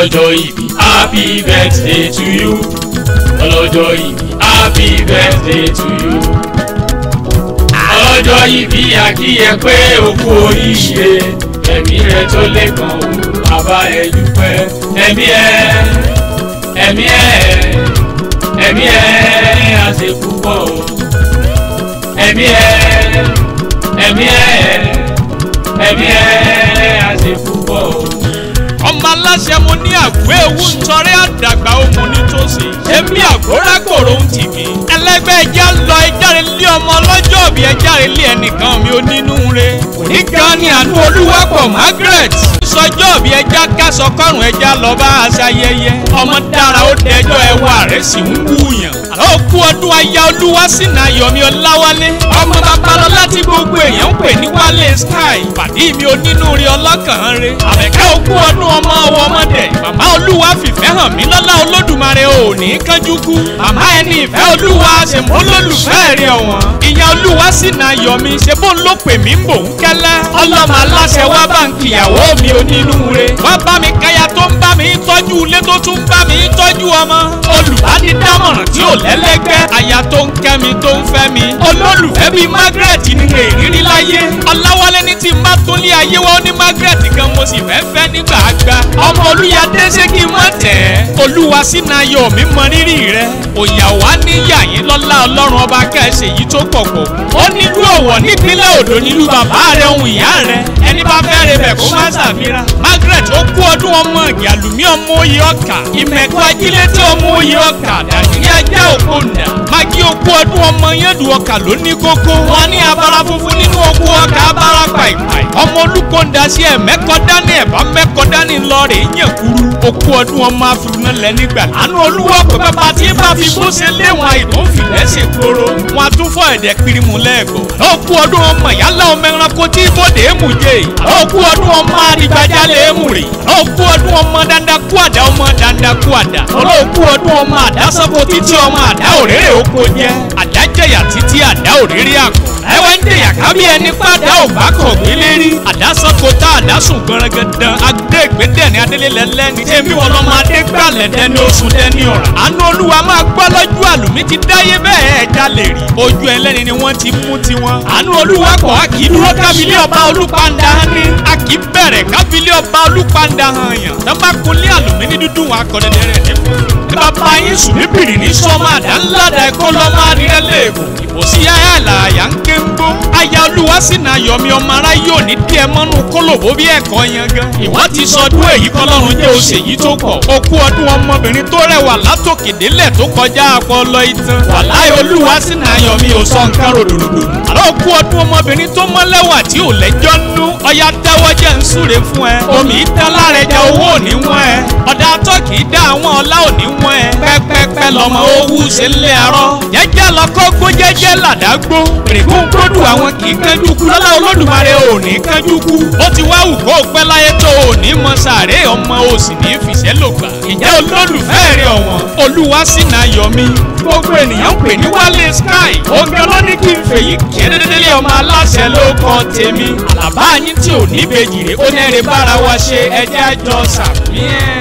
ọlọ́jọ́ ìbí happy birthday to you. ọlọ́jọ́ ìbí happy birthday to you. ọlọ́jọ́ ìbí àkíyẹ pé o kú oríire. ẹ̀mí rẹ tó lè kàn ó bàbá ẹ dúpẹ́. ẹ̀mí ẹ àṣẹ púpọ̀ o. ẹ̀mí ẹ àṣẹ púpọ̀ o. ọmọ aláṣẹ mo ní àgbo ewu ntọrẹ àdàgbà ọmọ nítòsí èmi àgbórágbòrò ń tì mí. ẹlẹgbẹ́ ẹja lọ ẹjáre lé ọmọ ọlọ́jọ́ bí ẹjáre lé ẹnìkan mi ò nínú re. òní gan ni àánú Olúwapọ̀ Margaret sọjọ́ bí ẹja kásọ kọrùn ẹja lọ bá aṣa ayẹyẹ. ọmọ dára ó dẹjọ́ ẹwà rẹ̀ sì ń wúyàn. àlọ́ kú ọdún aya Olúwasínà Yọ̀mí Ọláwálé. ọmọ Babalọ́lá tí gbogbo èèyàn ń pè ní Wálé Sky. pàdé mi ò nínú rí ọlọ́kàn re. àbẹ̀kẹ́ òkú ọdún ọmọ ọwọ́ ọmọdé. màmá Olúwa fìfẹ́ hàn mí lọ́lá Olódùmarè ò ní kánjú kú. màmá ẹni ìfẹ́ Olúwa ṣe mọ́ lólùfẹ́ rẹ̀ ọ̀wọ́n. ìyá Olúwasínà Yọ̀mí ṣe bó ló pè mí ń bò ń kẹ́lẹ́. ọlọ́mọ aláṣẹ wá bá ń kìyàwó mi onínúure. wá bá mi káyà tó ń bá mi tọ́jú ilé tó tún bá mi tọ́jú ọmọ. olùbánidámọ̀ràn tí ò lẹ́lẹ́gbẹ́. aya tó ń kẹ́ mi tó ń fẹ́ mi. olólùfẹ́ bíi Margaret ní èrírí láyé. Ọláwálé ní tí n bá tó lé ayé wá ó ní Margaret gan mo sì fẹ́ fẹ́ nígbà àgbà. ọmọ Olúyadé ṣé kí n má tẹ̀ ẹ́. Olúwasínà Yọ̀mí mọ rírì rẹ. òyà wá níyà yín lọ́lá Ọlọ́run ọba kẹ́sẹ̀ yìí tó pọ̀pọ̀. ó nílùú Ọ̀wọ̀ nípínlẹ̀ Oǹdó nílùú bàbá rẹ̀ ohun ìyá rẹ̀. ẹni bá fẹ́ rẹ̀ bẹ̀ kó má ṣàfihàn. Margaret ó kú ọdún ọmọ ìyàlùmí ọmọ oyè ọkà. ìmẹ̀kọ ajílétí ọmọ oyè ọkà. dàgírí ajá òkúńdà. magi ó kú ọdún ọmọ yẹ́dù ọkà ló ní kókó. wọn ní abara funfun nínú oko ọkà abara pàìpàì. ọmọ Olúkọ̀ndà sí ẹ̀mẹ́kọ dání ẹ̀bá mẹ́kọ dání ńlọrẹ̀ yẹn kúrú. ó kú ọdún ọmọ afirunà lẹ nígbà. àánú Olúwapọ̀ bàbá tí bá fi bó ṣe léwọn àìtó fìlẹ̀ ṣe kóró. wọn a tún fọ ẹ̀dẹ̀ pirimu lẹ́ẹ̀kọ́. ó kú ọdún ọmọ yálà ọmọ ẹranko tí ibodè é mú jẹ. ó kú ọdún ọmọ adigbajálẹ̀ é mú rè. ó kú ọdún ọmọ dandaku àdá ọmọ dandaku àdá. ó kú ọdún ọmọ àdásọ́kọ títí ọmọ àdá òréré oko jẹ. àdá jẹyà títí àdá òréré àkọ́. ẹwẹ́ ń dèyà kábí ẹni pàdá ògbà kọ̀ gbélé rí. àdásọ́kọ tá àdásùn gbọ̀nrẹ́gẹ́dán agbẹ́gbẹ́dẹ́ ní adélélẹ́lẹ́ni. tèmi wọn lọ́mọ adégbàlẹ̀ dẹni oṣù dẹni ọ̀rà. àánú Olúwa máa gbọ́ lọ́jọ́ àlùmí ti dáyé bẹ́ẹ̀ ẹ̀dá lè rí. ojú ẹlẹ́ni ni wọ́n ti mú tiwọn. àánú Olúwapọ̀ a kì í dúró kábílẹ̀ ọba Olúpàndà ní. a kì í bẹ̀rẹ̀ kábílẹ̀ ọba Olúpàndà hàn yàn. tọ́bákulẹ̀ àlùmí ní dúdú wọn akọ̀dẹ̀dẹ̀ rẹ̀ ní fún. ní bàbá yín sùn ní bìrì ní sọ́mọ àdá ńlá dà ẹ̀kọ́ lọ́mọ adìrẹ́ lẹ́ẹ̀kọ́. ìbòsí yáyà làyà ń ké ń gbó. aya Olúwasínà Yọ̀mí ọmọ ará yóò ní díẹ̀ mọ́nú kólòbó bí ẹ̀kọ́ yan gan. ìwọ́n ti sọdún èyí kọ́lọ́run jẹ́ oṣù èyí tó pọ̀. ó kú ọdún ọmọbìnrin tó rẹwà látòkè délẹ̀ tó kọjá ọpọlọ ìtàn. wàláhì Olúwasínà Yọ̀mí ò sọ nǹkan ròdòdòdò. àlọ́ ó kú ọdún ọmọbìnrin tó mọ́lẹ́wà tí ò lẹ́jọ́ nú. ọya dáwọ́ jẹ́ ń súre fún ẹ. omi ìtàn lára ẹja owó ò ní wọ́n ẹ. ọ̀dà tọ́kì í dá àwọn ọlá ò ní wọ́n ẹ. pẹ́pẹ́pẹ́ lọmọ owó ṣe ń lé arọ́. jẹ́jẹ́ lọ́kọ́ gbó jẹ́jẹ́ làdágbó. rìngún gbódù àwọn kì í kánjú kú lọ́lá Olódùmarè ò ní kánjú kú. ó ti wá wù kó pẹ́ láyé tó ò ní mọ sàárè ọmọ ò sì ní fìṣẹ́ lò gbà. ìjẹ́ olólùfẹ́ rẹ̀ ọ̀wọ́n Olúwasínà Yọ̀mí. gbogbo ènìyàn pè ní Wálé Sky. ògùn ló ní kí n fèyí kí ẹdẹdẹdẹlẹ ọmọ aláṣẹ ló kọ tèmi. àlàbá yín tí ò ní bèjì rè ó nẹ́rẹ̀ bára wa ṣe ẹjẹ́ àjọ sàmì ẹ̀.